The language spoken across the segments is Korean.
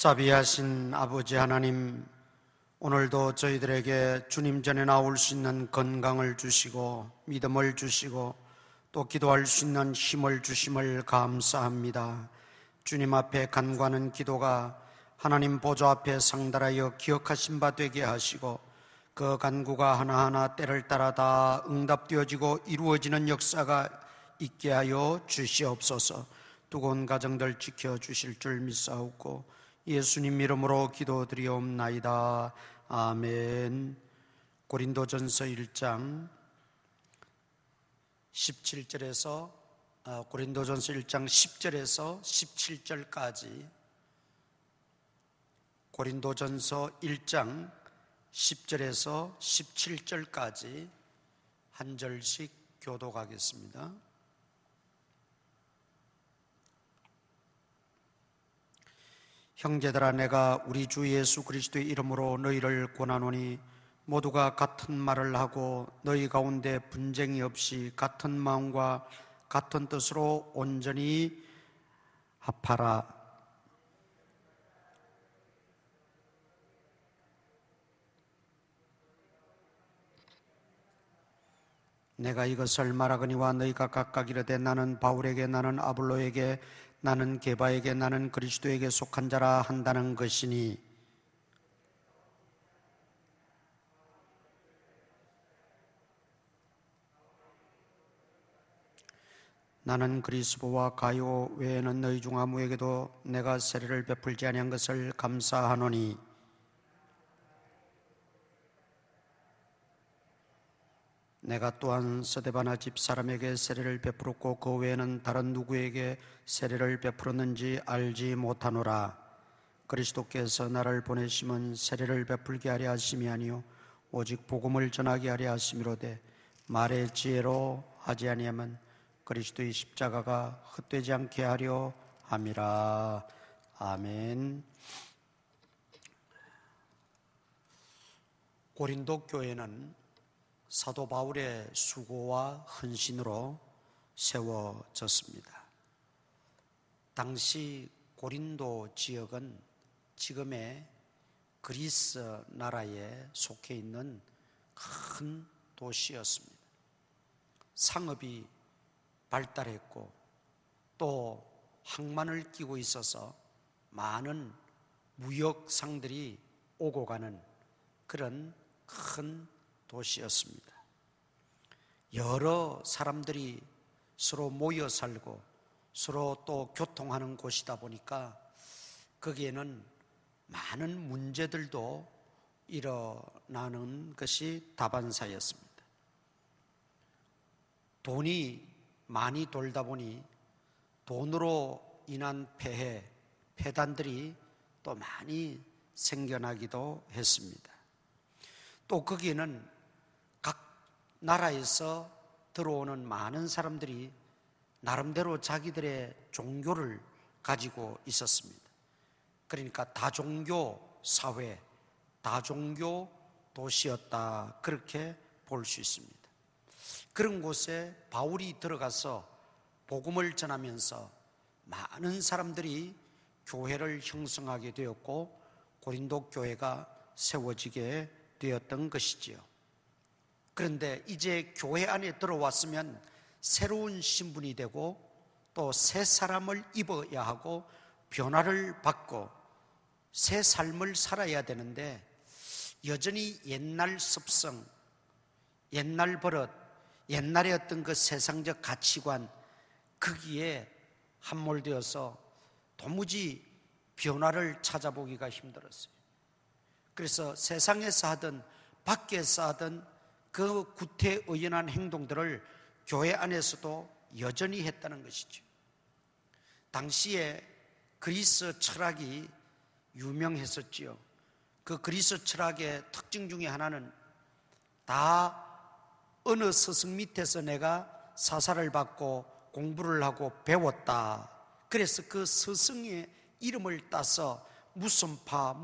자비하신 아버지 하나님, 오늘도 저희들에게 주님 전에 나올 수 있는 건강을 주시고 믿음을 주시고 또 기도할 수 있는 힘을 주심을 감사합니다. 주님 앞에 간구하는 기도가 하나님 보좌 앞에 상달하여 기억하신 바 되게 하시고 그 간구가 하나하나 때를 따라 다 응답되어지고 이루어지는 역사가 있게 하여 주시옵소서. 두고온 가정들 지켜주실 줄 믿사옵고 예수님 이름으로 기도드리옵나이다. 아멘. 고린도전서 1장 17절에서 고린도전서 1장 10절에서 17절까지, 고린도전서 1장 10절에서 17절까지 한 절씩 교독하겠습니다. 형제들아, 내가 우리 주 예수 그리스도의 이름으로 너희를 권하노니 모두가 같은 말을 하고 너희 가운데 분쟁이 없이 같은 마음과 같은 뜻으로 온전히 합하라. 내가 이것을 말하거니와 너희가 각각 이르되 나는 바울에게, 나는 아볼로에게, 나는 게바에게, 나는 그리스도에게 속한 자라 한다는 것이니, 나는 그리스도와 가요 외에는 너희 중 아무에게도 내가 세례를 베풀지 아니한 것을 감사하노니, 내가 또한 스데바나 집 사람에게 세례를 베풀었고 그 외에는 다른 누구에게 세례를 베풀었는지 알지 못하노라. 그리스도께서 나를 보내심은 세례를 베풀게 하려 하심이 아니요 오직 복음을 전하게 하려 하심이로되, 말의 지혜로 하지 아니하면 그리스도의 십자가가 헛되지 않게 하려 함이라. 아멘. 고린도 교회는 사도 바울의 수고와 헌신으로 세워졌습니다. 당시 고린도 지역은 지금의 그리스 나라에 속해 있는 큰 도시였습니다. 상업이 발달했고 또 항만을 끼고 있어서 많은 무역상들이 오고 가는 그런 큰 도시였습니다. 여러 사람들이 서로 모여 살고 서로 또 교통하는 곳이다 보니까 거기에는 많은 문제들도 일어나는 것이 다반사였습니다. 돈이 많이 돌다 보니 돈으로 인한 폐해, 폐단들이 또 많이 생겨나기도 했습니다. 또 거기에는 각 나라에서 들어오는 많은 사람들이 나름대로 자기들의 종교를 가지고 있었습니다. 그러니까 다종교 사회, 다종교 도시였다, 그렇게 볼 수 있습니다. 그런 곳에 바울이 들어가서 복음을 전하면서 많은 사람들이 교회를 형성하게 되었고 고린도 교회가 세워지게 되었던 것이지요. 그런데 이제 교회 안에 들어왔으면 새로운 신분이 되고 또 새 사람을 입어야 하고 변화를 받고 새 삶을 살아야 되는데 여전히 옛날 습성, 옛날 버릇, 옛날에 어떤 그 세상적 가치관, 거기에 함몰되어서 도무지 변화를 찾아보기가 힘들었어요. 그래서 세상에서 하든 밖에서 하든 그 구태의연한 행동들을 교회 안에서도 여전히 했다는 것이죠. 당시에 그리스 철학이 유명했었지요. 그 그리스 철학의 특징 중에 하나는 다 어느 스승 밑에서 내가 사사를 받고 공부를 하고 배웠다. 그래서 그 스승의 이름을 따서 무슨 파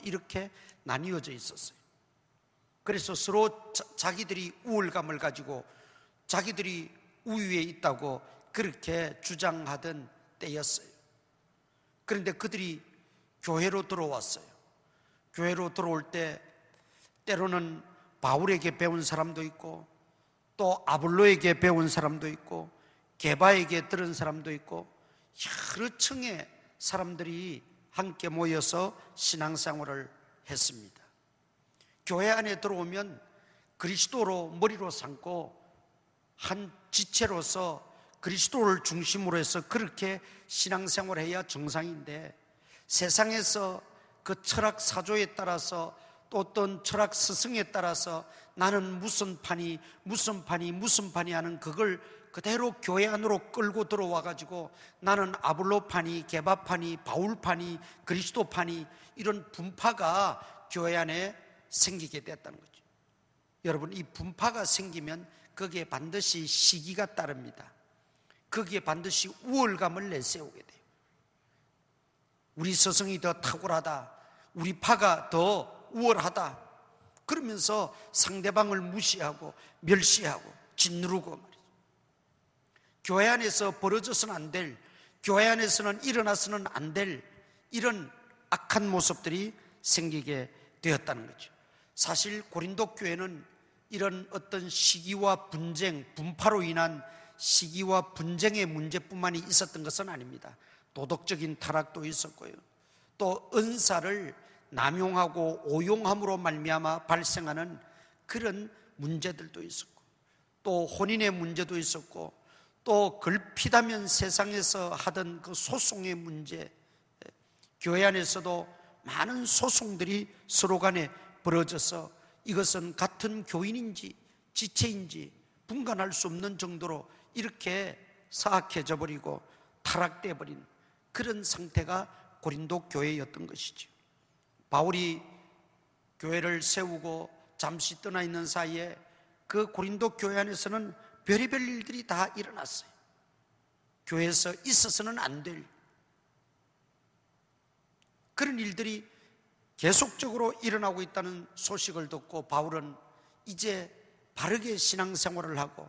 이렇게 나뉘어져 있었어요. 그래서 서로 자기들이 우월감을 가지고 자기들이 우위에 있다고 그렇게 주장하던 때였어요. 그런데 그들이 교회로 들어왔어요. 교회로 들어올 때 때로는 바울에게 배운 사람도 있고, 또 아볼로에게 배운 사람도 있고, 게바에게 들은 사람도 있고, 여러 층의 사람들이 함께 모여서 신앙생활을 했습니다. 교회 안에 들어오면 그리스도로 머리로 삼고 한 지체로서 그리스도를 중심으로 해서 그렇게 신앙생활을 해야 정상인데, 세상에서 그 철학 사조에 따라서 또 어떤 철학 스승에 따라서 나는 무슨 판이 하는 그걸 그대로 교회 안으로 끌고 들어와 가지고 나는 아볼로파니, 게바파니, 바울파니, 그리스도파니, 이런 분파가 교회 안에 생기게 됐다는 거죠. 여러분, 이 분파가 생기면 거기에 반드시 시기가 따릅니다. 거기에 반드시 우월감을 내세우게 돼요. 우리 스승이 더 탁월하다, 우리 파가 더 우월하다, 그러면서 상대방을 무시하고 멸시하고 짓누르고 말이죠. 교회 안에서 벌어져서는 안 될, 교회 안에서는 일어나서는 안 될 이런 악한 모습들이 생기게 되었다는 거죠. 사실 고린도 교회는 이런 어떤 시기와 분쟁, 분파로 인한 시기와 분쟁의 문제뿐만이 있었던 것은 아닙니다. 도덕적인 타락도 있었고요, 또 은사를 남용하고 오용함으로 말미암아 발생하는 그런 문제들도 있었고, 또 혼인의 문제도 있었고, 또 걸핏하면 세상에서 하던 그 소송의 문제, 교회 안에서도 많은 소송들이 서로 간에 벌어져서 이것은 같은 교인인지 지체인지 분간할 수 없는 정도로 이렇게 사악해져 버리고 타락돼 버린 그런 상태가 고린도 교회였던 것이죠. 바울이 교회를 세우고 잠시 떠나 있는 사이에 그 고린도 교회 안에서는 별의별 일들이 다 일어났어요. 교회에서 있어서는 안 될 그런 일들이 계속적으로 일어나고 있다는 소식을 듣고 바울은 이제 바르게 신앙생활을 하고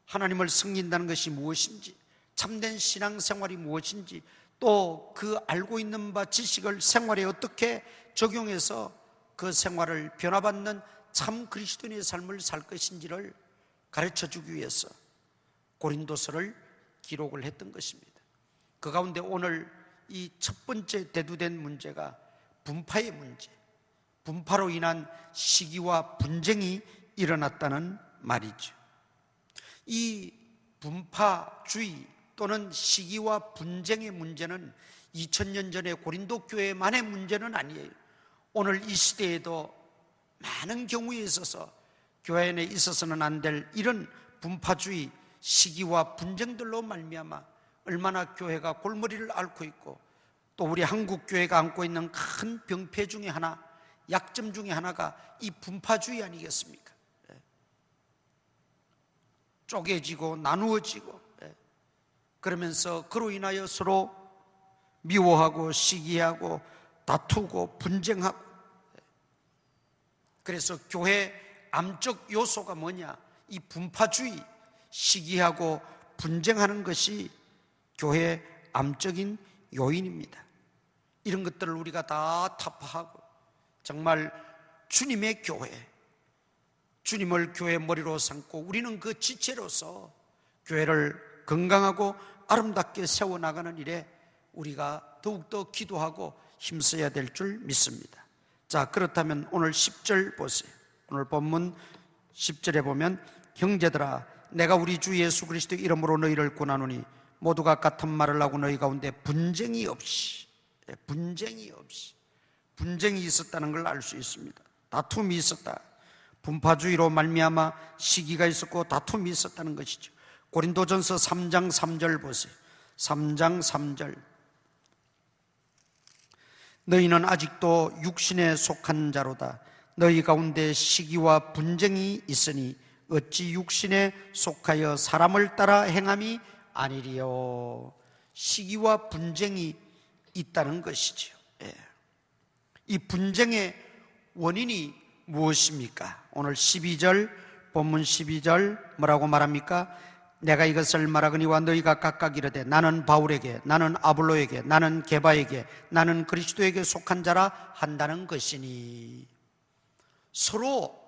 하나님을 섬긴다는 것이 무엇인지, 참된 신앙생활이 무엇인지, 또 그 알고 있는 바 지식을 생활에 어떻게 적용해서 그 생활을 변화받는 참 그리스도인의 삶을 살 것인지를 가르쳐주기 위해서 고린도서를 기록을 했던 것입니다. 그 가운데 오늘 이 첫 번째 대두된 문제가 분파의 문제, 분파로 인한 시기와 분쟁이 일어났다는 말이죠. 이 분파주의 또는 시기와 분쟁의 문제는 2000년 전에 고린도 교회만의 문제는 아니에요. 오늘 이 시대에도 많은 경우에 있어서 교회 안에 있어서는 안 될 이런 분파주의, 시기와 분쟁들로 말미암아 얼마나 교회가 골머리를 앓고 있고, 또 우리 한국 교회가 안고 있는 큰 병폐 중에 하나, 약점 중에 하나가 이 분파주의 아니겠습니까? 쪼개지고 나누어지고, 그러면서 그로 인하여 서로 미워하고 시기하고 다투고 분쟁하고, 그래서 교회 암적 요소가 뭐냐? 이 분파주의, 시기하고 분쟁하는 것이 교회의 암적인 요인입니다. 이런 것들을 우리가 다 타파하고 정말 주님의 교회, 주님을 교회의 머리로 삼고 우리는 그 지체로서 교회를 건강하고 아름답게 세워나가는 일에 우리가 더욱더 기도하고 힘써야 될 줄 믿습니다. 자, 그렇다면 오늘 10절 보세요. 오늘 본문 10절에 보면, 형제들아 내가 우리 주 예수 그리스도의 이름으로 너희를 권하노니 모두가 같은 말을 하고 너희 가운데 분쟁이 없이 분쟁이 있었다는 걸 알 수 있습니다. 다툼이 있었다. 분파주의로 말미암아 시기가 있었고 다툼이 있었다는 것이죠. 고린도전서 3장 3절 보세요. 3장 3절. 너희는 아직도 육신에 속한 자로다. 너희 가운데 시기와 분쟁이 있으니 어찌 육신에 속하여 사람을 따라 행함이 아니리요. 시기와 분쟁이 있다는 것이죠. 이 분쟁의 원인이 무엇입니까? 오늘 12절, 본문 12절 뭐라고 말합니까? 내가 이것을 말하거니와 너희가 각각 이르되 나는 바울에게, 나는 아볼로에게, 나는 게바에게, 나는 그리스도에게 속한 자라 한다는 것이니. 서로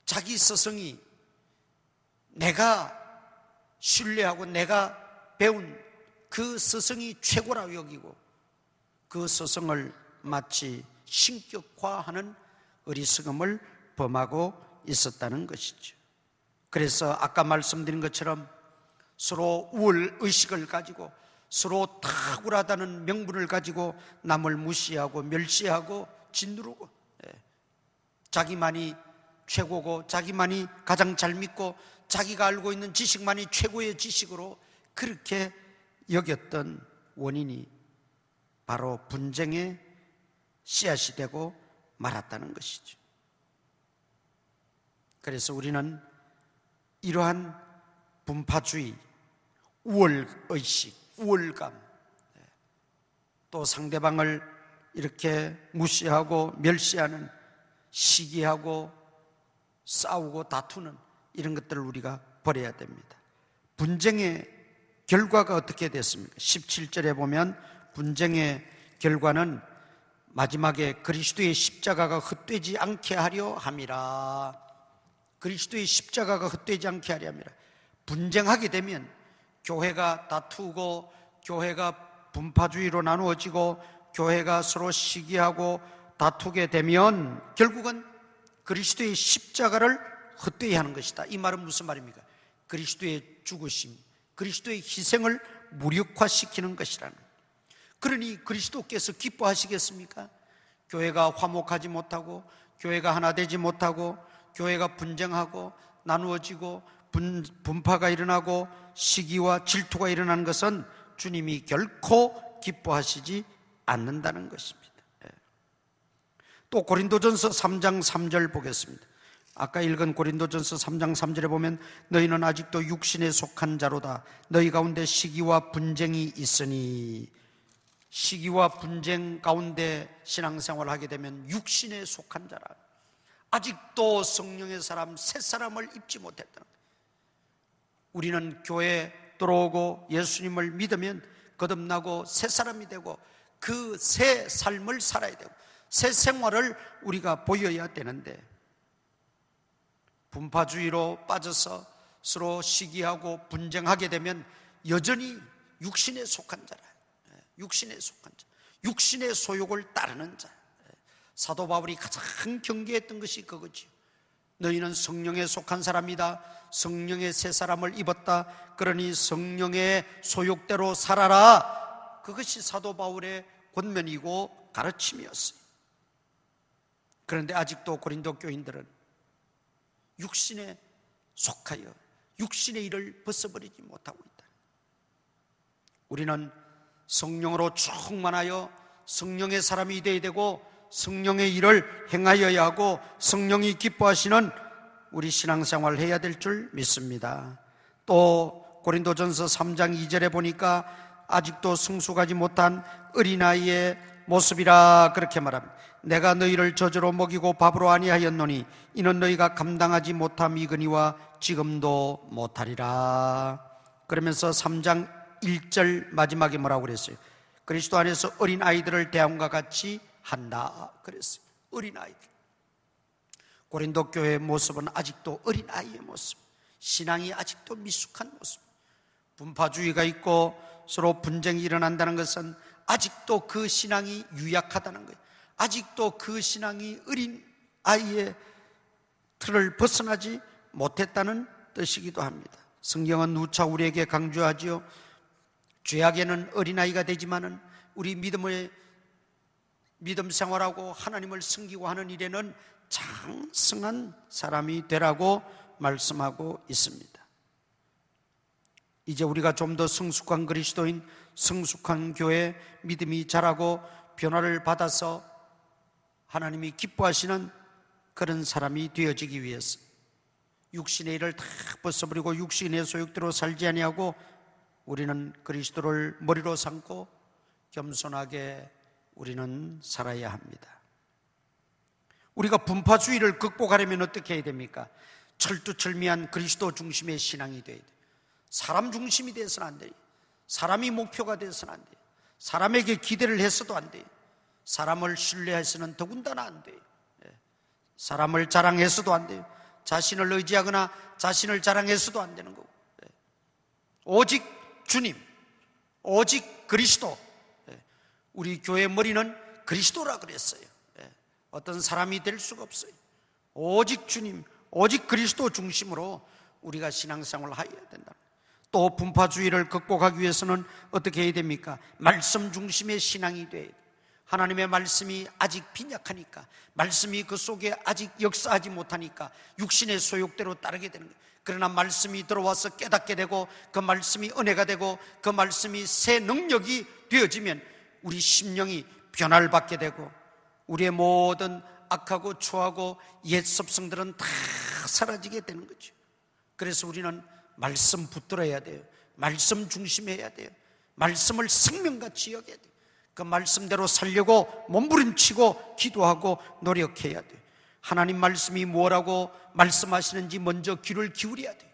자기 스승이 내가 신뢰하고 내가 배운 그 스승이 최고라고 여기고 그 스승을 마치 신격화하는 어리석음을 범하고 있었다는 것이죠. 그래서 아까 말씀드린 것처럼 서로 우월의식을 가지고 서로 탁월하다는 명분을 가지고 남을 무시하고 멸시하고 짓누르고, 자기만이 최고고 자기만이 가장 잘 믿고 자기가 알고 있는 지식만이 최고의 지식으로 그렇게 여겼던 원인이 바로 분쟁의 씨앗이 되고 말았다는 것이죠. 그래서 우리는 이러한 분파주의, 우월의식, 우월감, 또 상대방을 이렇게 무시하고 멸시하는, 시기하고 싸우고 다투는 이런 것들을 우리가 버려야 됩니다. 분쟁의 결과가 어떻게 됐습니까? 17절에 보면 분쟁의 결과는 마지막에 그리스도의 십자가가 헛되지 않게 하려 함이라. 그리스도의 십자가가 헛되지 않게 하려 함이라. 분쟁하게 되면 교회가 다투고 교회가 분파주의로 나누어지고 교회가 서로 시기하고 다투게 되면 결국은 그리스도의 십자가를 헛되이 하는 것이다. 이 말은 무슨 말입니까? 그리스도의 죽으심, 그리스도의 희생을 무력화시키는 것이라는. 그러니 그리스도께서 기뻐하시겠습니까? 교회가 화목하지 못하고 교회가 하나 되지 못하고 교회가 분쟁하고 나누어지고 분파가 일어나고 시기와 질투가 일어나는 것은 주님이 결코 기뻐하시지 않는다는 것입니다. 또 고린도전서 3장 3절 보겠습니다. 아까 읽은 고린도전서 3장 3절에 보면 너희는 아직도 육신에 속한 자로다. 너희 가운데 시기와 분쟁이 있으니, 시기와 분쟁 가운데 신앙생활을 하게 되면 육신에 속한 자라. 아직도 성령의 사람, 새 사람을 입지 못했다는 거예요. 우리는 교회에 들어오고 예수님을 믿으면 거듭나고 새 사람이 되고 그 새 삶을 살아야 되고 새 생활을 우리가 보여야 되는데, 분파주의로 빠져서 서로 시기하고 분쟁하게 되면 여전히 육신에 속한 자라. 육신에 속한 자, 육신의 소욕을 따르는 자. 사도 바울이 가장 경계했던 것이 그거지요. 너희는 성령에 속한 사람이다. 성령의 새 사람을 입었다. 그러니 성령의 소욕대로 살아라. 그것이 사도 바울의 권면이고 가르침이었어요. 그런데 아직도 고린도 교인들은 육신에 속하여 육신의 일을 벗어버리지 못하고 있다. 우리는 성령으로 충만하여 성령의 사람이 되어야 되고 성령의 일을 행하여야 하고 성령이 기뻐하시는 우리 신앙생활을 해야 될 줄 믿습니다. 또 고린도전서 3장 2절에 보니까 아직도 성숙하지 못한 어린아이의 모습이라 그렇게 말합니다. 내가 너희를 저주로 먹이고 밥으로 아니하였노니 이는 너희가 감당하지 못함이거니와 지금도 못하리라. 그러면서 3장 1절 마지막에 뭐라고 그랬어요? 그리스도 안에서 어린아이들을 대함과 같이 한다 그랬어요. 어린아이들. 고린도 교회의 모습은 아직도 어린아이의 모습, 신앙이 아직도 미숙한 모습. 분파주의가 있고 서로 분쟁이 일어난다는 것은 아직도 그 신앙이 유약하다는 거예요. 아직도 그 신앙이 어린아이의 틀을 벗어나지 못했다는 뜻이기도 합니다. 성경은 누차 우리에게 강조하지요. 죄악에는 어린아이가 되지만은 우리 믿음 생활하고 하나님을 섬기고 하는 일에는 장성한 사람이 되라고 말씀하고 있습니다. 이제 우리가 좀 더 성숙한 그리스도인, 성숙한 교회, 믿음이 자라고 변화를 받아서 하나님이 기뻐하시는 그런 사람이 되어지기 위해서 육신의 일을 다 벗어버리고 육신의 소욕대로 살지 아니하고 우리는 그리스도를 머리로 삼고 겸손하게 우리는 살아야 합니다. 우리가 분파주의를 극복하려면 어떻게 해야 됩니까? 철두철미한 그리스도 중심의 신앙이 되어야 돼요. 사람 중심이 되어서는 안 돼요. 사람이 목표가 되어서는 안 돼요. 사람에게 기대를 해서도 안 돼요. 사람을 신뢰해서는 더군다나 안 돼요. 사람을 자랑해서도 안 돼요. 자신을 의지하거나 자신을 자랑해서도 안 되는 거고, 오직 주님, 오직 그리스도. 우리 교회 머리는 그리스도라 그랬어요. 어떤 사람이 될 수가 없어요. 오직 주님, 오직 그리스도 중심으로 우리가 신앙생활을 해야 된다. 또 분파주의를 극복하기 위해서는 어떻게 해야 됩니까? 말씀 중심의 신앙이 돼야 돼요. 하나님의 말씀이 아직 빈약하니까, 말씀이 그 속에 아직 역사하지 못하니까 육신의 소욕대로 따르게 되는 거예요. 그러나 말씀이 들어와서 깨닫게 되고, 그 말씀이 은혜가 되고, 그 말씀이 새 능력이 되어지면 우리 심령이 변화를 받게 되고, 우리의 모든 악하고 추하고 옛 습성들은 다 사라지게 되는 거죠. 그래서 우리는 말씀 붙들어야 돼요. 말씀 중심해야 돼요. 말씀을 생명같이 여겨야 돼요. 그 말씀대로 살려고 몸부림치고 기도하고 노력해야 돼요. 하나님 말씀이 뭐라고 말씀하시는지 먼저 귀를 기울여야 돼요.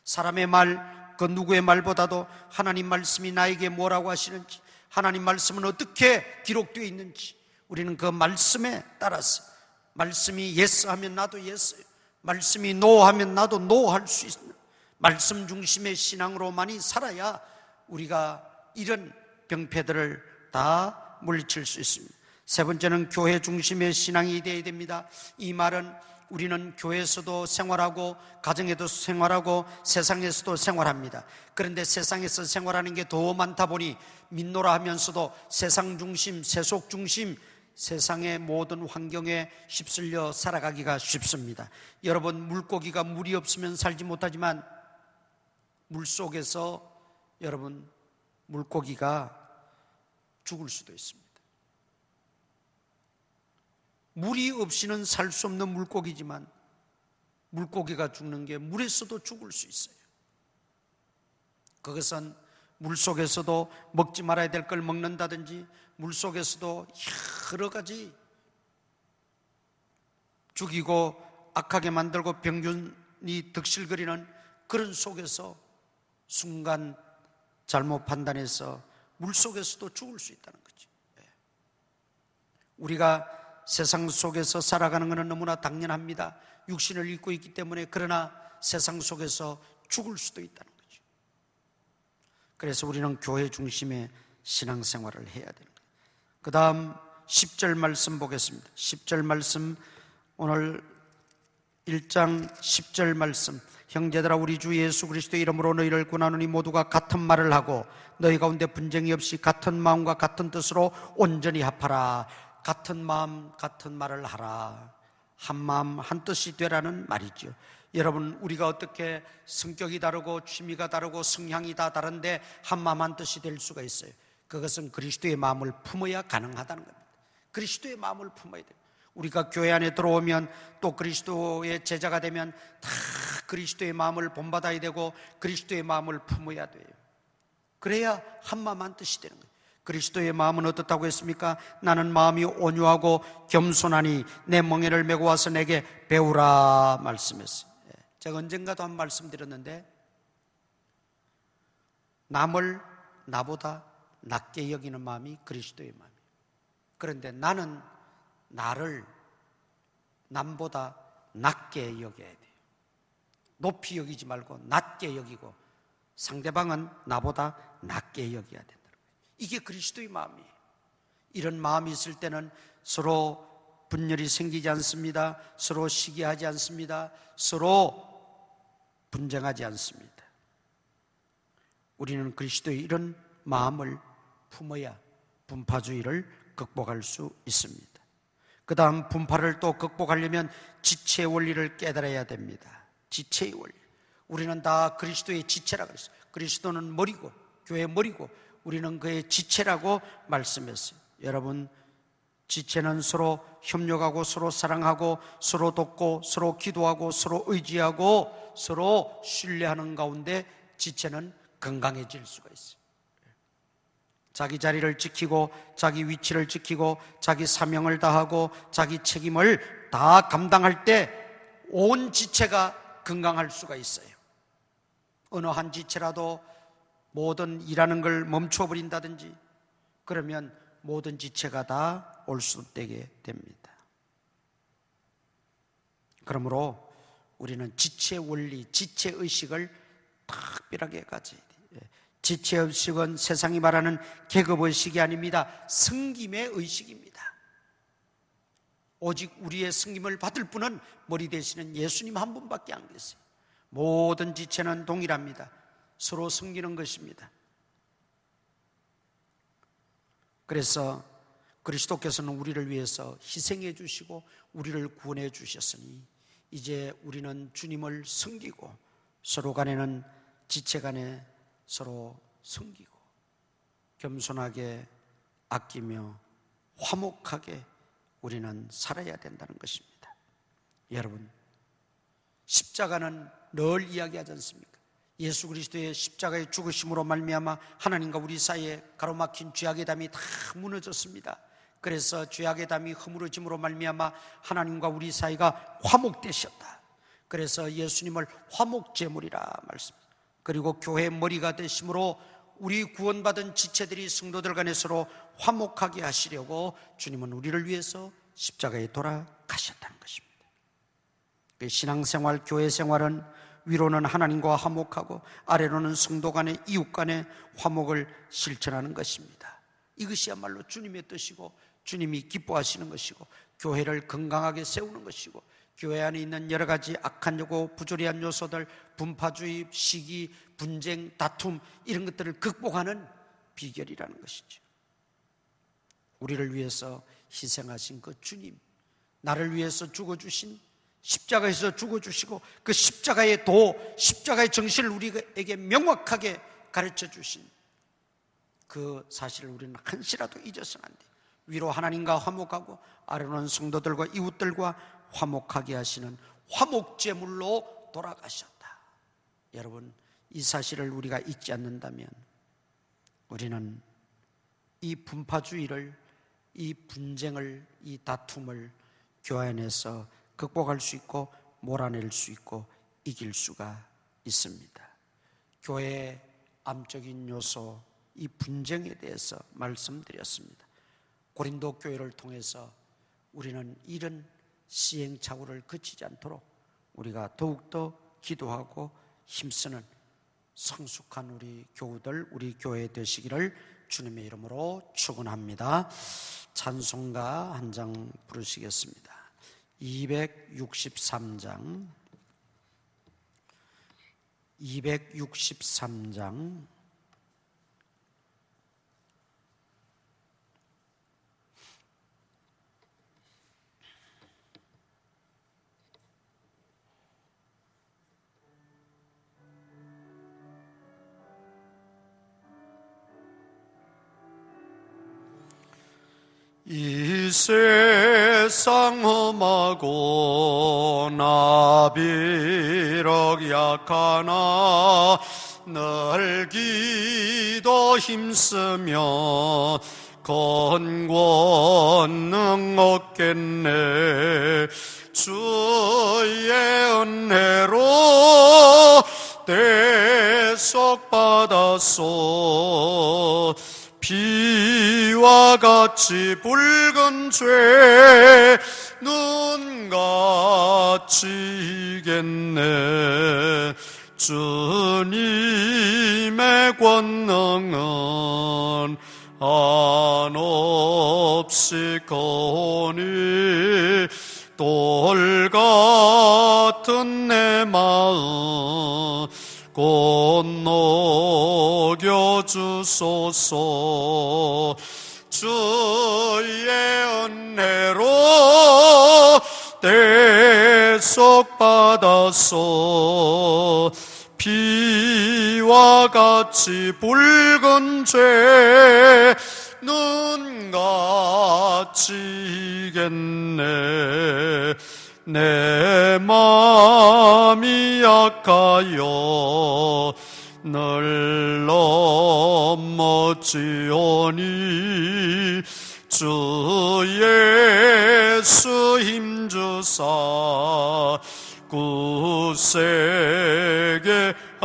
사람의 말, 그 누구의 말보다도 하나님 말씀이 나에게 뭐라고 하시는지, 하나님 말씀은 어떻게 기록되어 있는지 우리는 그 말씀에 따라서, 말씀이 예스 하면 나도 예스, 말씀이 노 하면 나도 노 할 수 있는 말씀 중심의 신앙으로만이 살아야 우리가 이런 병폐들을 다 물리칠 수 있습니다. 세 번째는 교회 중심의 신앙이 되어야 됩니다. 이 말은 우리는 교회에서도 생활하고 가정에도 생활하고 세상에서도 생활합니다. 그런데 세상에서 생활하는 게 더 많다 보니 민노라 하면서도 세상 중심, 세속 중심, 세상의 모든 환경에 휩쓸려 살아가기가 쉽습니다. 여러분, 물고기가 물이 없으면 살지 못하지만 물속에서 여러분 물고기가 죽을 수도 있습니다. 물이 없이는 살 수 없는 물고기지만 물고기가 죽는 게 물에서도 죽을 수 있어요. 그것은 물속에서도 먹지 말아야 될 걸 먹는다든지, 물속에서도 여러 가지 죽이고 악하게 만들고 병균이 득실거리는 그런 속에서 순간 잘못 판단해서 물속에서도 죽을 수 있다는 거죠. 우리가 세상 속에서 살아가는 것은 너무나 당연합니다. 육신을 입고 있기 때문에. 그러나 세상 속에서 죽을 수도 있다는 거죠. 그래서 우리는 교회 중심의 신앙생활을 해야 되는 거예요. 그 다음 10절 말씀 보겠습니다. 10절 말씀, 오늘 1장 10절 말씀. 형제들아, 우리 주 예수 그리스도의 이름으로 너희를 권하노니 모두가 같은 말을 하고 너희 가운데 분쟁이 없이 같은 마음과 같은 뜻으로 온전히 합하라. 같은 마음 같은 말을 하라. 한 마음 한 뜻이 되라는 말이죠. 여러분, 우리가 어떻게 성격이 다르고 취미가 다르고 성향이 다 다른데 한 마음 한 뜻이 될 수가 있어요. 그것은 그리스도의 마음을 품어야 가능하다는 겁니다. 그리스도의 마음을 품어야 돼요. 우리가 교회 안에 들어오면, 또 그리스도의 제자가 되면 다 그리스도의 마음을 본받아야 되고 그리스도의 마음을 품어야 돼요. 그래야 한 마음 한 뜻이 되는 거예요. 그리스도의 마음은 어떻다고 했습니까? 나는 마음이 온유하고 겸손하니 내 멍에를 메고 와서 내게 배우라 말씀했어요. 제가 언젠가도 한 말씀 드렸는데, 남을 나보다 낮게 여기는 마음이 그리스도의 마음이에요. 그런데 나는 나를 남보다 낮게 여겨야 돼요. 높이 여기지 말고 낮게 여기고, 상대방은 나보다 낮게 여겨야 된다는 거예요. 이게 그리스도의 마음이에요. 이런 마음이 있을 때는 서로 분열이 생기지 않습니다. 서로 시기하지 않습니다. 서로 분쟁하지 않습니다. 우리는 그리스도의 이런 마음을 품어야 분파주의를 극복할 수 있습니다. 그 다음, 분파를 또 극복하려면 지체의 원리를 깨달아야 됩니다. 지체의 원리. 우리는 다 그리스도의 지체라고 그랬어요. 그리스도는 머리고 교회의 머리고 우리는 그의 지체라고 말씀했어요. 여러분, 지체는 서로 협력하고 서로 사랑하고 서로 돕고 서로 기도하고 서로 의지하고 서로 신뢰하는 가운데 지체는 건강해질 수가 있어요. 자기 자리를 지키고 자기 위치를 지키고 자기 사명을 다하고 자기 책임을 다 감당할 때 온 지체가 건강할 수가 있어요. 어느 한 지체라도 모든 일하는 걸 멈춰버린다든지 그러면 모든 지체가 다 올수되게 됩니다. 그러므로 우리는 지체 원리, 지체 의식을 특별하게 가져야 돼요. 지체 의식은 세상이 말하는 계급 의식이 아닙니다. 섬김의 의식입니다. 오직 우리의 섬김을 받을 분은 머리 되시는 예수님 한 분밖에 안 계세요. 모든 지체는 동일합니다. 서로 섬기는 것입니다. 그래서 그리스도께서는 우리를 위해서 희생해 주시고 우리를 구원해 주셨으니 이제 우리는 주님을 섬기고 서로 간에는 지체 간에 서로 섬기고 겸손하게 아끼며 화목하게 우리는 살아야 된다는 것입니다. 여러분, 십자가는 늘 이야기하지 않습니까? 예수 그리스도의 십자가의 죽으심으로 말미암아 하나님과 우리 사이에 가로막힌 죄악의 담이 다 무너졌습니다. 그래서 죄악의 담이 허물어짐으로 말미암아 하나님과 우리 사이가 화목되셨다. 그래서 예수님을 화목제물이라 말씀합니다. 그리고 교회의 머리가 되심으로 우리 구원받은 지체들이 성도들 간에 서로 화목하게 하시려고 주님은 우리를 위해서 십자가에 돌아가셨다는 것입니다. 신앙생활, 교회생활은 위로는 하나님과 화목하고 아래로는 성도 간의 이웃 간의 화목을 실천하는 것입니다. 이것이야말로 주님의 뜻이고 주님이 기뻐하시는 것이고 교회를 건강하게 세우는 것이고 교회 안에 있는 여러 가지 악한 요소, 부조리한 요소들, 분파주의, 시기, 분쟁, 다툼 이런 것들을 극복하는 비결이라는 것이죠. 우리를 위해서 희생하신 그 주님, 나를 위해서 죽어주신 십자가에서 죽어주시고 그 십자가의 도, 십자가의 정신을 우리에게 명확하게 가르쳐 주신 그 사실을 우리는 한시라도 잊어서는 안 돼요. 위로 하나님과 화목하고 아래로는 성도들과 이웃들과 화목하게 하시는 화목제물로 돌아가셨다. 여러분, 이 사실을 우리가 잊지 않는다면 우리는 이 분파주의를, 이 분쟁을, 이 다툼을 교회 안에서 극복할 수 있고 몰아낼 수 있고 이길 수가 있습니다. 교회의 암적인 요소, 이 분쟁에 대해서 말씀드렸습니다. 고린도 교회를 통해서 우리는 이런 시행착오를 거치지 않도록 우리가 더욱더 기도하고 힘쓰는 성숙한 우리 교우들, 우리 교회 되시기를 주님의 이름으로 축원합니다. 찬송가 한 장 부르시겠습니다. 263장 263장 이 세상 험하고 나 비록 약하나 늘 기도 힘쓰며 권능 얻겠네. 주의 은혜로 대속받았소. 비와 같이 붉은 죄 눈같이 이겠네. 주님의 권능은 한없이 거니 돌 같은 내 마음 곧 녹여주소서. 주의 은혜로 대속받았소. 비와 같이 붉은 죄 눈같이 이겠네. 내 마음이 약하여 늘 넘어지오니 주 예수 힘주사 굳세게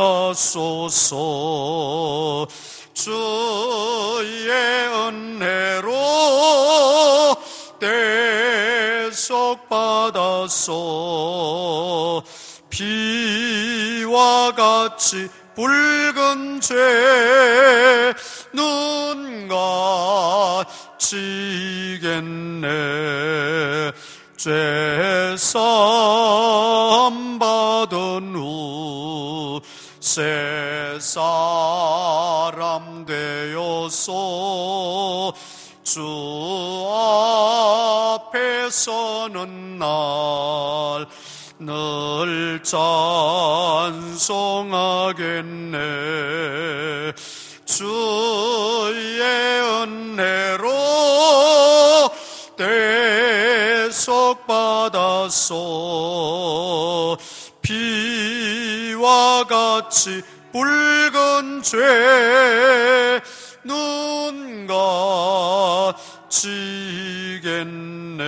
하소서. 주의 은혜로 대속받아서 피와 같이 붉은 죄 눈 가치겠네. 죄사함 받은 후 새 사람 되어서 주 앞에 서는 날 늘 찬송하겠네. 주의 은혜로 대속받아서 피와 같이 붉은 죄 눈 가치겠네.